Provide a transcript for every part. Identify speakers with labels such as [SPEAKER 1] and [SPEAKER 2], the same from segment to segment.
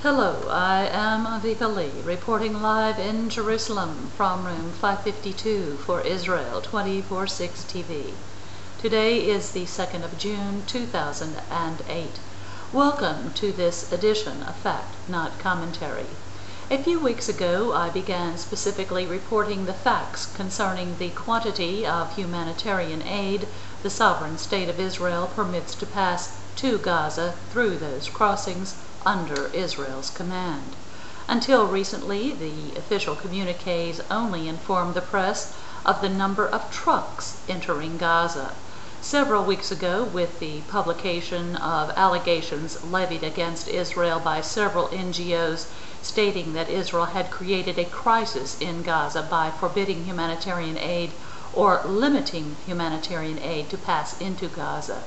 [SPEAKER 1] Hello, I am Aviva reporting live in Jerusalem from room 552 for Israel 24/6 TV. Today is the 2nd of June 2008. Welcome to this edition of Fact Not Commentary. A few weeks ago I began specifically reporting the facts concerning the quantity of humanitarian aid the sovereign state of Israel permits to pass to Gaza through those crossings under Israel's command. Until recently, the official communiques only informed the press of the number of trucks entering Gaza. Several weeks ago, with the publication of allegations levied against Israel by several NGOs stating that Israel had created a crisis in Gaza by forbidding humanitarian aid or limiting humanitarian aid to pass into Gaza.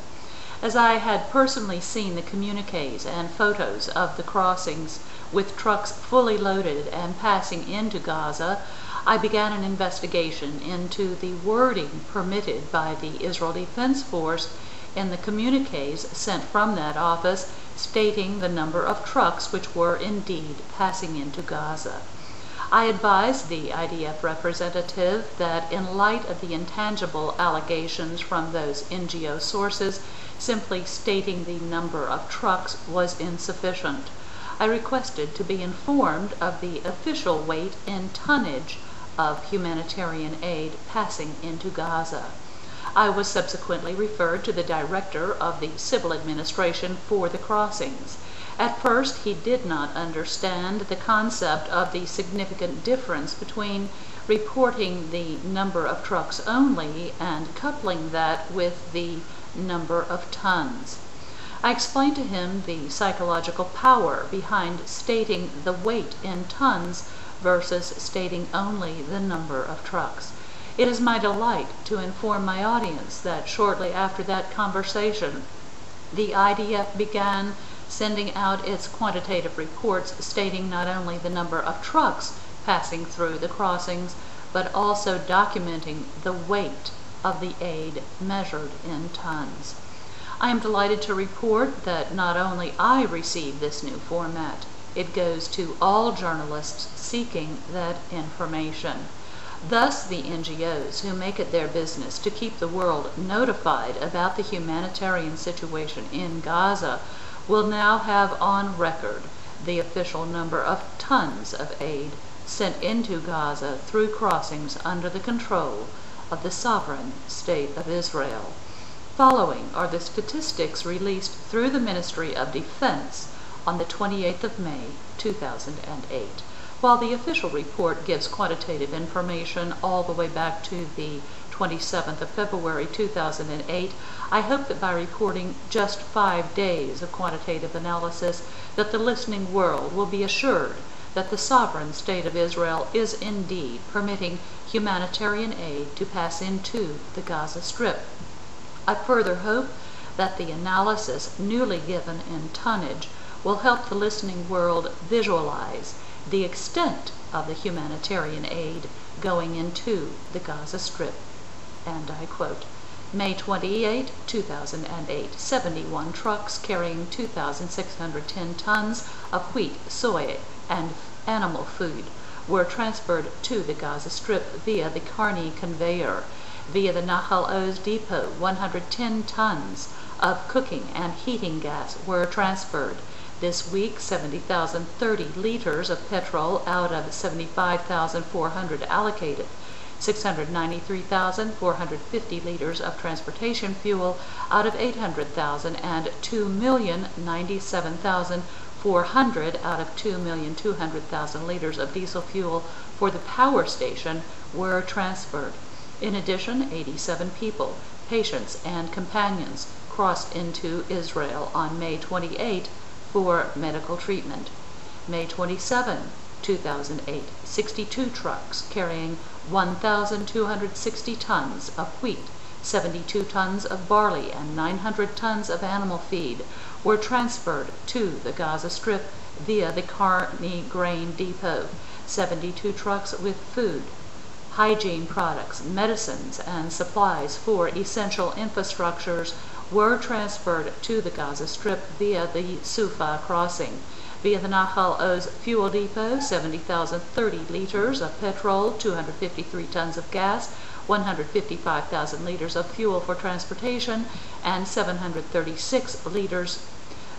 [SPEAKER 1] As I had personally seen the communiques and photos of the crossings with trucks fully loaded and passing into Gaza, I began an investigation into the wording permitted by the Israel Defense Force in the communiques sent from that office stating the number of trucks which were indeed passing into Gaza. I advised the IDF representative that in light of the intangible allegations from those NGO sources, simply stating the number of trucks was insufficient. I requested to be informed of the official weight and tonnage of humanitarian aid passing into Gaza. I was subsequently referred to the director of the civil administration for the crossings. At first, he did not understand the concept of the significant difference between reporting the number of trucks only and coupling that with the number of tons. I explained to him the psychological power behind stating the weight in tons versus stating only the number of trucks. It is my delight to inform my audience that shortly after that conversation, the IDF began sending out its quantitative reports stating not only the number of trucks passing through the crossings, but also documenting the weight of the aid measured in tons. I am delighted to report that not only I received this new format, it goes to all journalists seeking that information. Thus, the NGOs who make it their business to keep the world notified about the humanitarian situation in Gaza will now have on record the official number of tons of aid sent into Gaza through crossings under the control of the sovereign state of Israel. Following are the statistics released through the Ministry of Defense on the 28th of May, 2008. While the official report gives quantitative information all the way back to the 27th of February 2008, I hope that by reporting just 5 days of quantitative analysis that the listening world will be assured that the sovereign state of Israel is indeed permitting humanitarian aid to pass into the Gaza Strip. I further hope that the analysis newly given in tonnage will help the listening world visualize the extent of the humanitarian aid going into the Gaza Strip. And I quote, May 28, 2008, 71 trucks carrying 2,610 tons of wheat, soy, and animal food were transferred to the Gaza Strip via the Carney conveyor. Via the Nahal Oz depot, 110 tons of cooking and heating gas were transferred. This week, 70,030 liters of petrol out of 75,400 allocated. 693,450 liters of transportation fuel out of 800,000 and 2,097,400 out of 2,200,000 liters of diesel fuel for the power station were transferred. In addition, 87 people, patients, and companions crossed into Israel on May 28 for medical treatment. May 27, 2008, 62 trucks carrying 1,260 tons of wheat, 72 tons of barley, and 900 tons of animal feed were transferred to the Gaza Strip via the Carney grain depot. 72 trucks with food, hygiene products, medicines, and supplies for essential infrastructures were transferred to the Gaza Strip via the Sufa crossing. Via the Nahal Oz fuel depot, 70,030 liters of petrol, 253 tons of gas, 155,000 liters of fuel for transportation, and 736 liters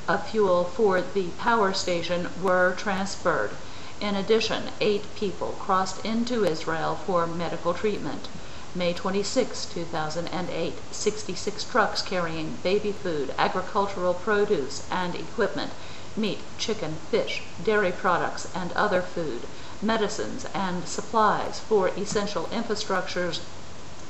[SPEAKER 1] of fuel for the power station were transferred. In addition, 8 people crossed into Israel for medical treatment. May 26, 2008, 66 trucks carrying baby food, agricultural produce and equipment, meat, chicken, fish, dairy products and other food, medicines and supplies for essential infrastructures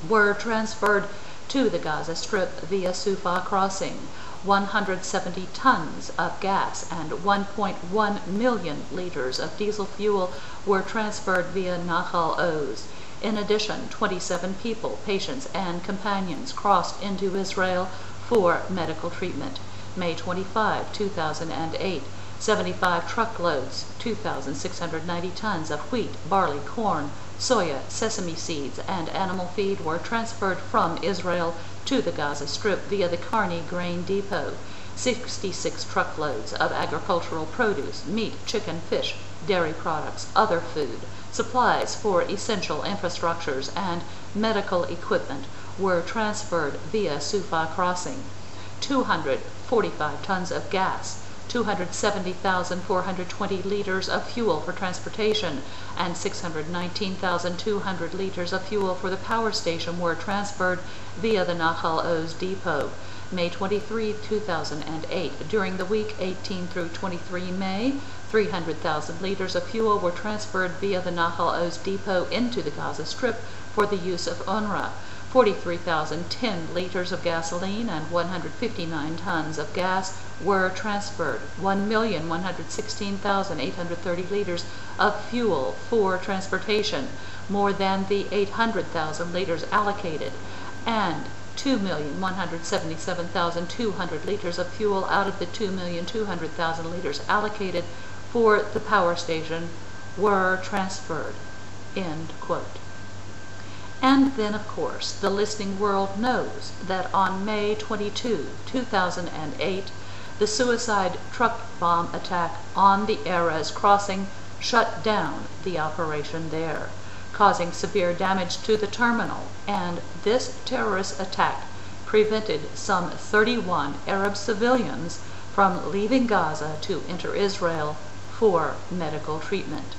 [SPEAKER 1] were transferred to the Gaza Strip via Sufa crossing. 170 tons of gas and 1.1 million liters of diesel fuel were transferred via Nahal Oz. In addition, 27 people, patients, and companions crossed into Israel for medical treatment. May 25, 2008, 75 truckloads, 2,690 tons of wheat, barley, corn, soya, sesame seeds, and animal feed were transferred from Israel to the Gaza Strip via the Kearney Grain Depot. 66 truckloads of agricultural produce, meat, chicken, fish, dairy products, other food, supplies for essential infrastructures, and medical equipment were transferred via Sufa crossing. 245 tons of gas, 270,420 liters of fuel for transportation, and 619,200 liters of fuel for the power station were transferred via the Nahal Oz depot. May 23, 2008. During the week 18 through 23 May, 300,000 liters of fuel were transferred via the Nahal Oz depot into the Gaza Strip for the use of UNRWA. 43,010 liters of gasoline and 159 tons of gas were transferred. 1,116,830 liters of fuel for transportation, more than the 800,000 liters allocated, and 2,177,200 liters of fuel out of the 2,200,000 liters allocated for the power station were transferred. End quote. And then, of course, the listening world knows that on May 22, 2008, the suicide truck bomb attack on the Erez crossing shut down the operation there, causing severe damage to the terminal, and this terrorist attack prevented some 31 Arab civilians from leaving Gaza to enter Israel for medical treatment.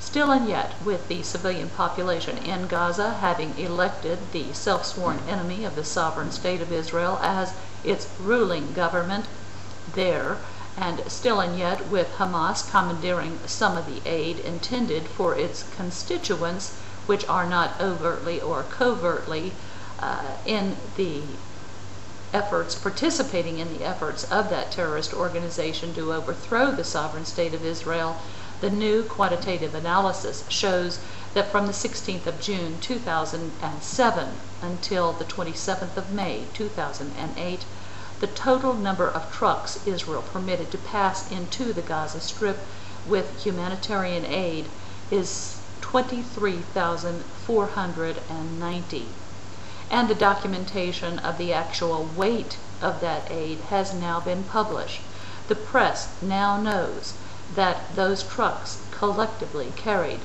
[SPEAKER 1] Still and yet, with the civilian population in Gaza having elected the self-sworn enemy of the sovereign state of Israel as its ruling government there, and still and yet with Hamas commandeering some of the aid intended for its constituents, which are not overtly or covertly in the efforts, participating in the efforts of that terrorist organization to overthrow the sovereign state of Israel, the new quantitative analysis shows that from the 16th of June 2007 until the 27th of May 2008, the total number of trucks Israel permitted to pass into the Gaza Strip with humanitarian aid is 23,490. And the documentation of the actual weight of that aid has now been published. The press now knows that those trucks collectively carried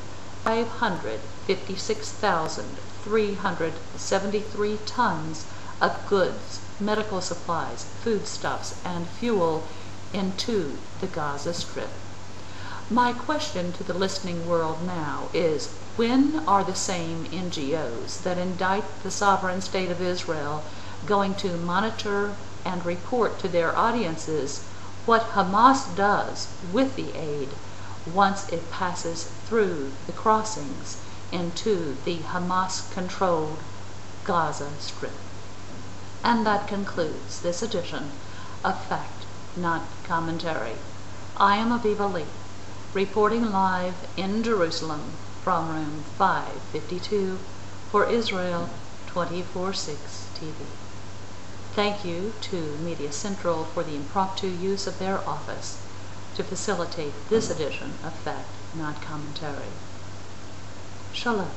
[SPEAKER 1] 556,373 tons of goods, medical supplies, foodstuffs, and fuel into the Gaza Strip. My question to the listening world now is, when are the same NGOs that indict the sovereign state of Israel going to monitor and report to their audiences what Hamas does with the aid once it passes through the crossings into the Hamas-controlled Gaza Strip? And that concludes this edition of Fact Not Commentary. I am Aviva Lee, reporting live in Jerusalem from room 552 for Israel 24/6 TV. Thank you to Media Central for the impromptu use of their office to facilitate this edition of Fact Not Commentary. Shalom.